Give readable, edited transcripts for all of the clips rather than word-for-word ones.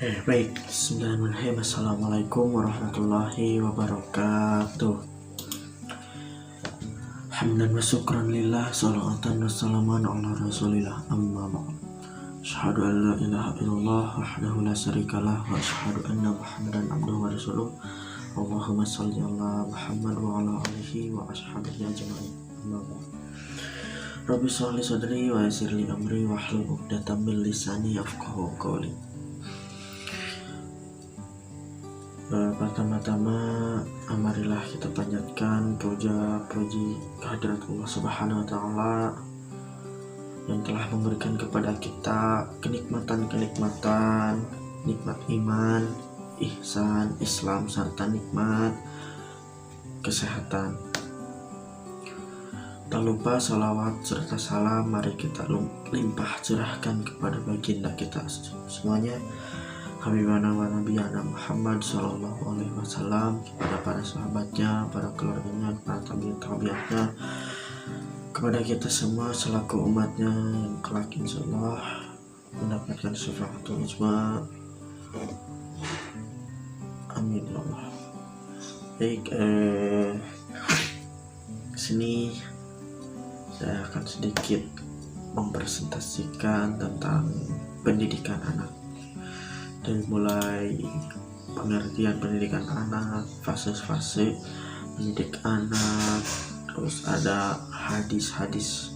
Baik, bismillahirrahmanirrahim. Assalamualaikum warahmatullahi wabarakatuh. Hamdan wa syukran lillah, salawatan wa salaman ala rasulillah, amma ba'd. Asyhadu an la ilaha illallah wahdahu la syarikalah wa asyhadu anna Muhammadan abduhu wa rasuluh. Allahumma shalli ala Muhammad wa ala alihi wa ashabihi ajma'in. Amma ba'd. Rabbi shrah li sadri wa yassir li amri wahlul 'uqdatam min lisani yafqahu qawli. Pertama-tama marilah kita panjatkan puja-puji kehadirat Allah Subhanahu wa Ta'ala yang telah memberikan kepada kita kenikmatan, nikmat iman, ihsan, Islam, serta nikmat kesehatan. Tak lupa salawat serta salam mari kita limpah curahkan kepada baginda kita semuanya, Habibana wa Nabiyana Muhammad Sallallahu Alaihi Wasallam, kepada para sahabatnya, para keluarganya, para tabi'in-tabi'atnya, kepada kita semua selaku umatnya yang kelak insyaallah mendapatkan syafaatul uzma. Amin ya Allah. Baik, sini saya akan sedikit mempresentasikan tentang pendidikan anak. Dari mulai pengertian pendidikan anak, fase-fase mendidik anak, terus ada hadis-hadis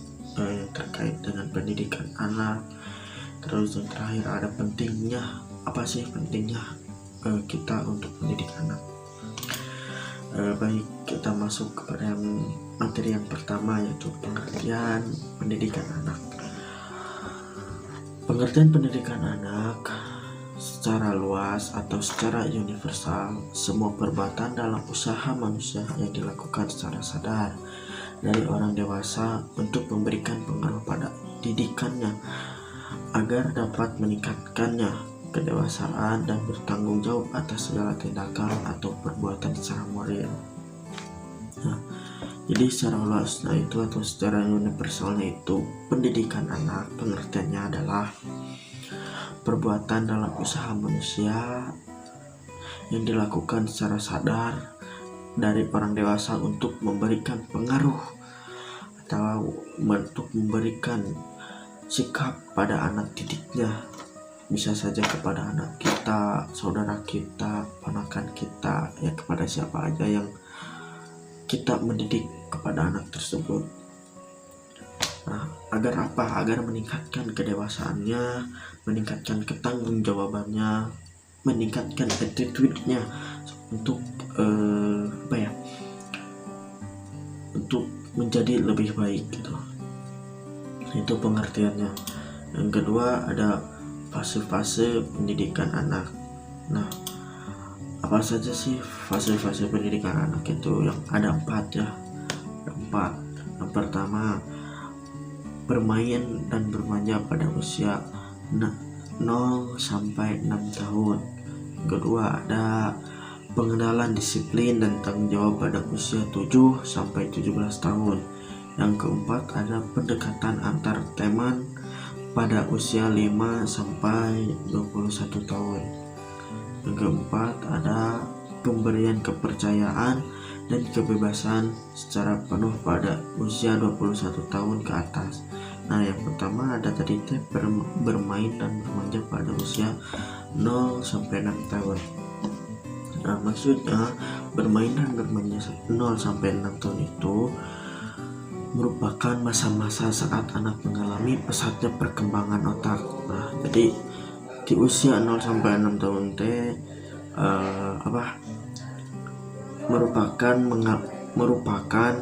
terkait dengan pendidikan anak, terus yang terakhir ada pentingnya, apa sih pentingnya kita untuk mendidik anak. Baik, kita masuk kepada materi yang pertama, yaitu pengertian pendidikan anak. Pengertian pendidikan anak secara luas atau secara universal, semua perbuatan dalam usaha manusia yang dilakukan secara sadar dari orang dewasa untuk memberikan pengaruh pada didikannya agar dapat meningkatkannya kedewasaan dan bertanggung jawab atas segala tindakan atau perbuatan secara moral. Jadi secara luasnya itu atau secara universalnya itu, pendidikan anak pengertiannya adalah perbuatan dalam usaha manusia yang dilakukan secara sadar dari orang dewasa untuk memberikan pengaruh atau untuk memberikan sikap pada anak didiknya. Bisa saja kepada anak kita, saudara kita, ponakan kita, ya kepada siapa aja yang kita mendidik kepada anak tersebut. Nah, agar apa? Agar meningkatkan kedewasaannya, meningkatkan ketanggung-jawabannya, meningkatkan attitude-nya untuk untuk menjadi lebih baik gitu. Itu pengertiannya. Yang kedua ada fase-fase pendidikan anak. Nah, apa saja sih fase-fase pendidikan anak itu? Yang ada 4 ya. Ada 4. Yang pertama, bermain dan bermanja pada usia 0 sampai 6 tahun. Yang kedua ada pengenalan disiplin dan tanggung jawab pada usia 7 sampai 17 tahun. Yang keempat ada pendekatan antar teman pada usia 5 sampai 21 tahun. Yang keempat ada pemberian kepercayaan dan kebebasan secara penuh pada usia 21 tahun ke atas. Nah, yang pertama ada tadi bermain dan bermanja pada usia 0 sampai 6 tahun. Nah, maksudnya bermain dan bermanja 0 sampai 6 tahun itu merupakan masa-masa saat anak mengalami pesatnya perkembangan otak. Nah, jadi di usia 0 sampai 6 tahun merupakan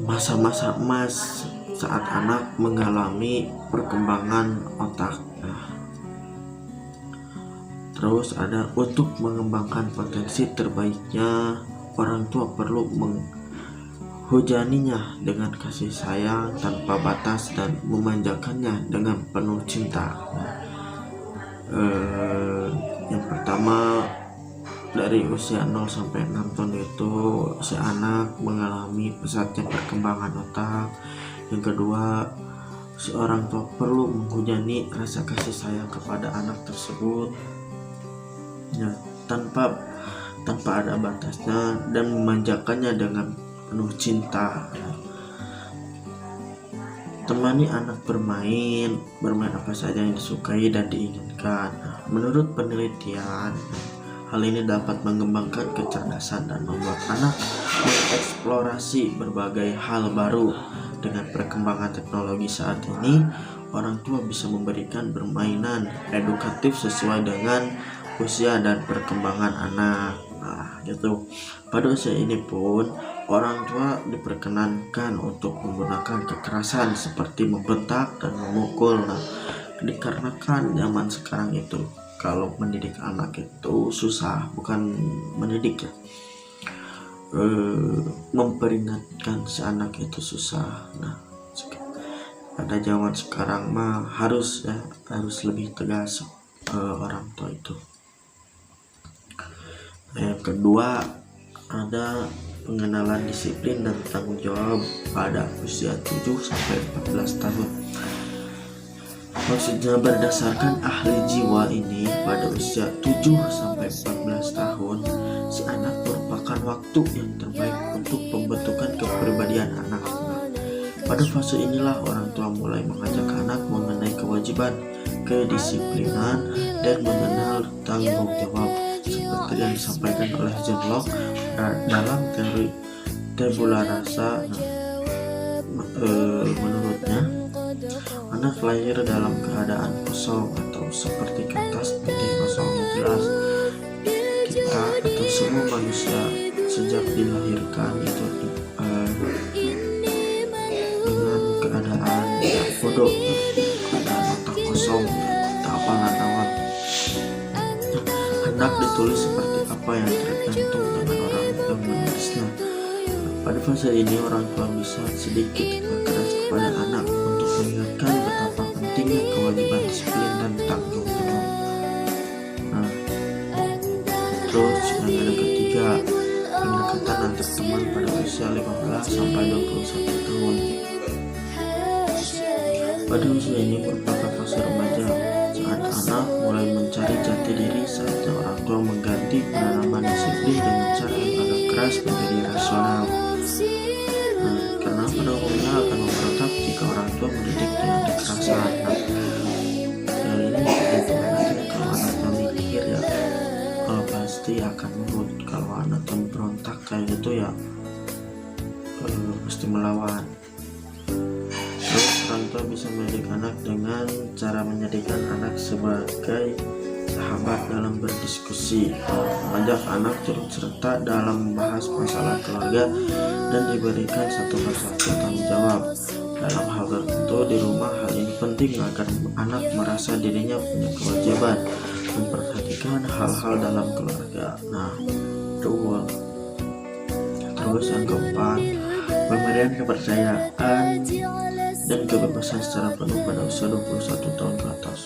masa-masa emas saat anak mengalami perkembangan otak. Terus ada untuk mengembangkan potensi terbaiknya, orang tua perlu menghujaninya dengan kasih sayang tanpa batas dan memanjakannya dengan penuh cinta. Yang pertama, dari usia 0 sampai 6 tahun itu si anak mengalami pesatnya perkembangan otak. Yang kedua, si orang tua perlu menghujani rasa kasih sayang kepada anak tersebut ya, tanpa ada batasnya dan memanjakannya dengan penuh cinta ya. Temani anak bermain apa saja yang disukai dan diinginkan. Menurut penelitian, hal ini dapat mengembangkan kecerdasan dan membuat anak mengeksplorasi berbagai hal baru. Dengan perkembangan teknologi saat ini, orang tua bisa memberikan permainan edukatif sesuai dengan usia dan perkembangan anak. Nah, gitu. Pada usia ini pun orang tua diperkenankan untuk menggunakan kekerasan seperti membentak dan memukul. Nah, dikarenakan zaman sekarang itu kalau mendidik anak itu susah, bukan mendidik ya, memperingatkan si anak itu susah. Nah, pada zaman sekarang mah harus lebih tegas orang tua itu. Yang kedua, ada pengenalan disiplin dan tanggung jawab pada usia 7-14 tahun. Maksudnya berdasarkan ahli jiwa ini, pada usia 7-14 tahun, si anak merupakan waktu yang terbaik untuk pembentukan kepribadian anak. Pada fase inilah orang tua mulai mengajak anak mengenai kewajiban, kedisiplinan, dan mengenal tanggung jawab. Seperti yang disampaikan oleh John Locke dalam teori tabula rasa. Menurutnya, anak lahir dalam keadaan kosong atau seperti kertas putih kosong yang jelas. Kita atau semua manusia sejak dilahirkan itu dengan keadaan yang bodoh, keadaan otak kosong, tak apalan-awan. Hendak ditulis seperti apa yang tergantung dengan orang yang menulisnya. Pada fase ini orang tua bisa sedikit berkeras kepada anak untuk mengingatkan betapa pentingnya kewajiban disiplin dan tanggung jawab. Nah, terus yang ada ketiga, pendekatan antar teman pada usia 15-21 tahun. Pada usia ini merupakan fase remaja, saat anak mulai mencari jati diri. Saatnya orang tua mengganti penanaman disiplin dengan cara yang agak keras menjadi rasional. Karena pada umumnya akan memberontak jika orang tua mendidik dengan kekerasan. Hal ini nanti kalau anaknya mikir ya, pasti akan nurut. Kalau anaknya memberontak kayak gitu ya, pasti melawan. Terus orang tua bisa mendidik anak dengan cara menjadikan anak sebagai sahabat dalam berdiskusi, mengajak anak turut serta dalam membahas masalah keluarga, dan diberikan satu persatu tanggung jawab dalam hal tertentu di rumah. Hal ini penting agar anak merasa dirinya punya kewajiban memperhatikan hal-hal dalam keluarga. Nah, terus yang keempat, pemberian kepercayaan dan kebebasan secara penuh pada usia 21 tahun ke atas.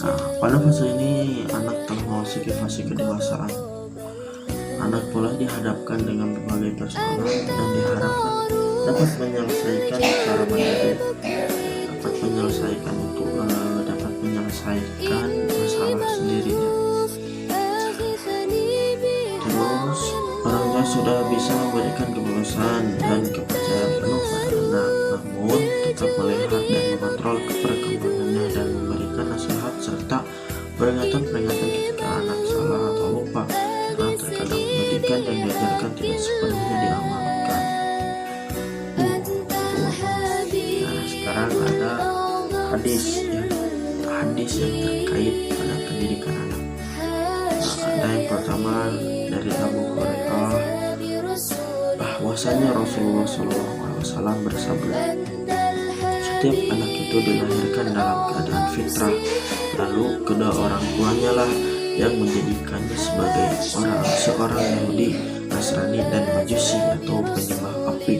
Nah, pada fase ini anak telah memasuki fase kedewasaan. Anak pula dihadapkan dengan berbagai persoalan dan diharapkan dapat menyelesaikan secara mandiri, dapat menyelesaikan masalah sendirinya. Terus orang tua sudah bisa memberikan kebebasan dan kepercayaan penuh pada anak, namun tetap melihat dan mengontrol perkembangannya dan memberikan nasihat serta peringatan-peringatan ketika anak salah atau lupa, karena terkadang pendidikan yang diajarkan tidak sepenuhnya diamalkan. Nah, sekarang ada hadis yang terkait pada pendidikan anak. Nah, ada yang pertama dari Abu Hurairah bahwasanya Rasulullah SAW bersabda, setiap anak itu dilahirkan dalam keadaan fitrah, lalu kedua orang tuanya lah yang menjadikannya sebagai seorang Yahudi, Nasrani, dan Majusi atau penyembah api.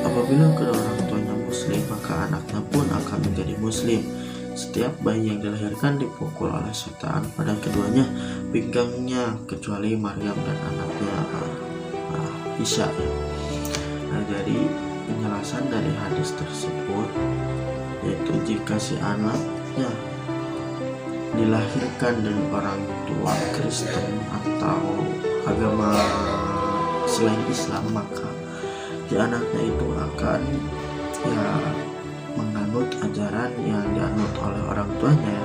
Apabila kedua orang tuanya Muslim, maka anaknya pun akan menjadi Muslim. Setiap bayi yang dilahirkan dipukul oleh setan pada keduanya pinggangnya, kecuali Maryam dan anaknya Isa. Nah, jadi penjelasan dari hadis tersebut, yaitu jika si anaknya dilahirkan dari orang tua Kristen atau agama selain Islam, maka si anaknya itu akan menganut ajaran yang dianut oleh orang tuanya.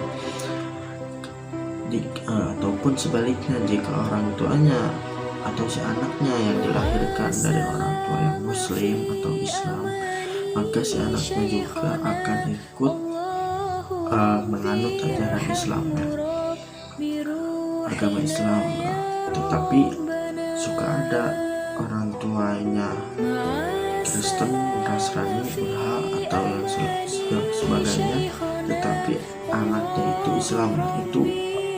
Ataupun sebaliknya, jika orang tuanya atau si anaknya yang dilahirkan dari orang tua yang Muslim atau Islam, maka si anaknya juga akan ikut menganut ajaran Islam, agama Islam. Tetapi suka ada orang tuanya Kristen, Nasrani, Buddha atau yang sebagainya, tetapi anaknya itu Islam. Itu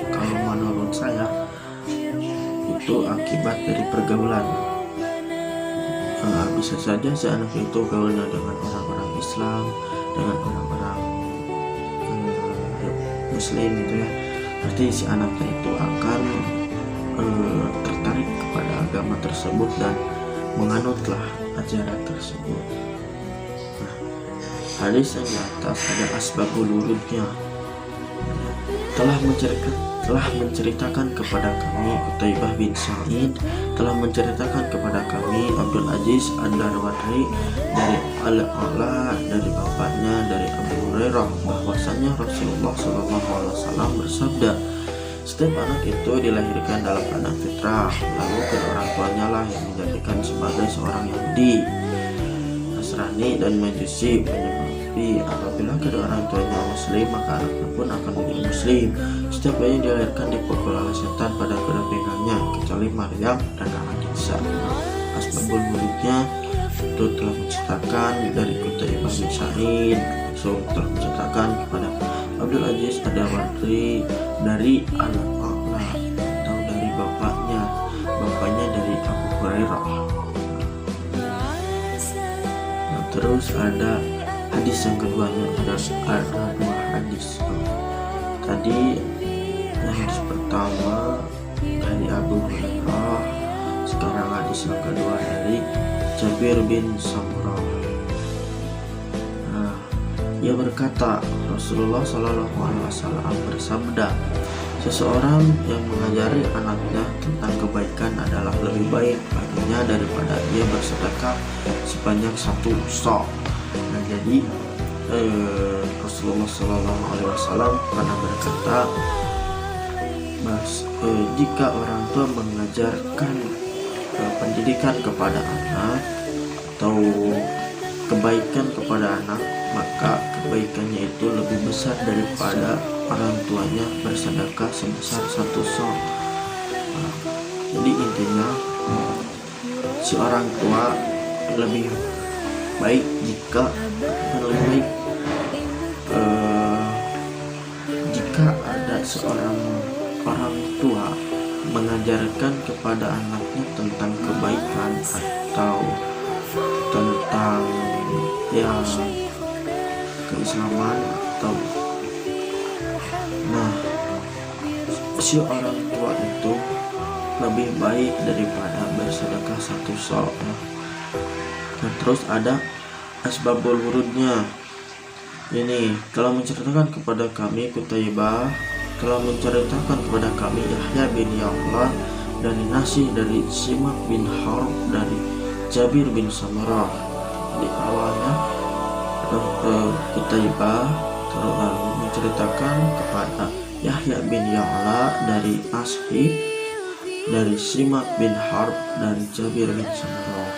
kalau menurut saya itu akibat dari pergaulan. Bisa saja si anak itu gaulnya dengan orang-orang Islam, dengan orang-orang Muslim gitu ya. Berarti si anaknya itu akan tertarik kepada agama tersebut dan menganutlah ajaran tersebut. Nah, hadis yang di atas ada asbabul wurudnya. Telah menceritakan kepada kami Qutaibah bin Sa'id, telah menceritakan kepada kami Abdul Aziz Ad-Darwari dari Al-A'la, dari bapaknya dari Abu Hurairah, bahwasanya Rasulullah SAW bersabda, setiap anak itu dilahirkan dalam keadaan fitrah, lalu kedua orang tuanya lah yang menjadikan sebagai seorang Yahudi, Nasrani dan Majusi. Apabila kedua orang tuanya Muslim, maka anaknya pun akan menjadi Muslim. Setiap bayi dilahirkan dipukul oleh setan pada kedua pinggangnya, kecuali Maryam dan anak Isa. Asbabul wurudnya itu telah menceritakan dari Qutaibah bin Sa'id, telah menceritakan kepada Abdul Aziz Ad-Darwari dari Al-A'la atau dari bapaknya dari Abu Hurairah. Nah, terus ada hadis yang keduanya, ada dua hadis. Tadi hadis pertama dari Abu Hurairah, sekarang hadis yang kedua dari Jabir bin Samurah. Nah, ia berkata, Rasulullah SAW bersabda, seseorang yang mengajari anaknya tentang kebaikan adalah lebih baik baginya daripada dia bersedekah sepanjang satu sa'. Nah, jadi Rasulullah SAW pernah berkata, jika orang tua mengajarkan pendidikan kepada anak atau kebaikan kepada anak, maka kebaikannya itu lebih besar daripada orang tuanya bersedekah sebesar satu sa'. Nah, jadi intinya si orang tua lebih baik jika ada seorang orang tua mengajarkan kepada anaknya tentang kebaikan atau tentang keislaman atau si orang tua itu lebih baik daripada bersedekah satu sa'. Nah, terus ada asbabul wurudnya. Ini telah menceritakan kepada kami Qutaibah, telah menceritakan kepada kami Yahya bin Ya'la dari Nasih, dari Simak bin Harb, dari Jabir bin Samurah. Di awalnya Qutaibah telah menceritakan kepada Yahya bin Ya'la dari Nasih, dari Simak bin Harb, dari Jabir bin Samurah.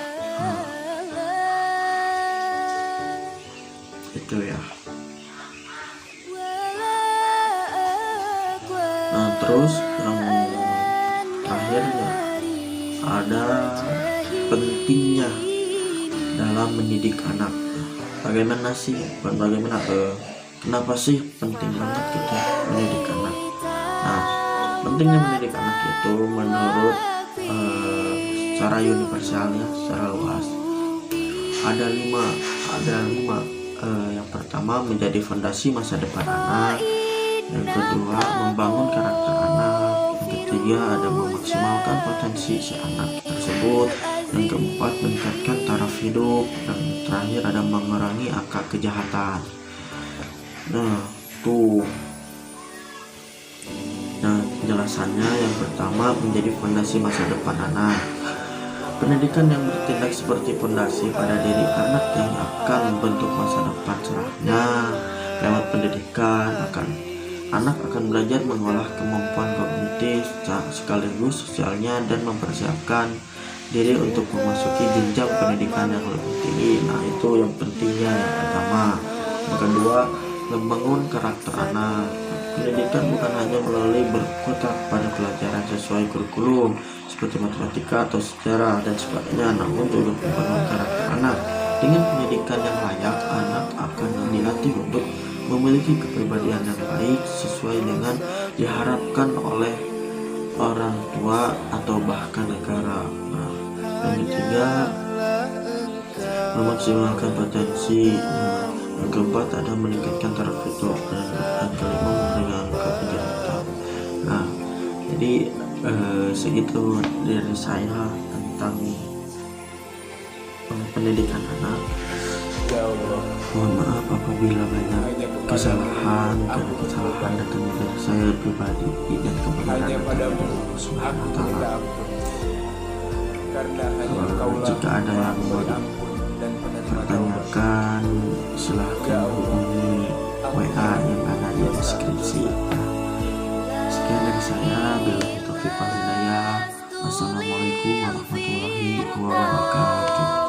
Itu ya. Nah, terus yang terakhirnya ada pentingnya dalam mendidik anak. Bagaimana sih? Kenapa sih penting banget kita mendidik anak? Nah, pentingnya mendidik anak itu menurut secara universal ya, secara luas ada lima. Yang pertama, menjadi fondasi masa depan anak. Yang kedua, membangun karakter anak. Yang ketiga, ada memaksimalkan potensi si anak tersebut. yang keempat meningkatkan taraf hidup, dan terakhir ada mengurangi angka kejahatan. Nah penjelasannya yang pertama menjadi fondasi masa depan anak. Pendidikan yang bertindak seperti fondasi pada diri anak yang akan membentuk masa depan setelahnya. Lewat pendidikan anak akan belajar mengolah kemampuan kognitif sekaligus sosialnya dan mempersiapkan diri untuk memasuki jenjang pendidikan yang lebih tinggi. Nah itu yang pentingnya yang pertama. Yang kedua, membangun karakter anak. Pendidikan bukan hanya melalui berkutat pada pelajaran sesuai kurikulum seperti matematika atau sejarah dan sebagainya, namun juga membangun karakter anak. Dengan pendidikan yang layak, anak akan dilatih untuk memiliki kepribadian yang baik sesuai dengan diharapkan oleh orang tua atau bahkan negara. Nah, yang ketiga, memaksimalkan potensi. Yang keempat ada meningkatkan taraf hidup, dan yang kelima meringankan penderitaan. Nah, jadi segitu dari saya tentang pendidikan anak. Mohon maaf apabila banyak kesalahan, karena kesalahan datang dari saya pribadi dan kebenaran datang dari Allah Subhanahu wa Ta'ala. Jika ada yang mau dipertanyakan, silahkan hubungi WA yang ada di deskripsi. Sekian dari saya. Billahi taufiq wal hidayah. Wassalamualaikum warahmatullahi wabarakatuh.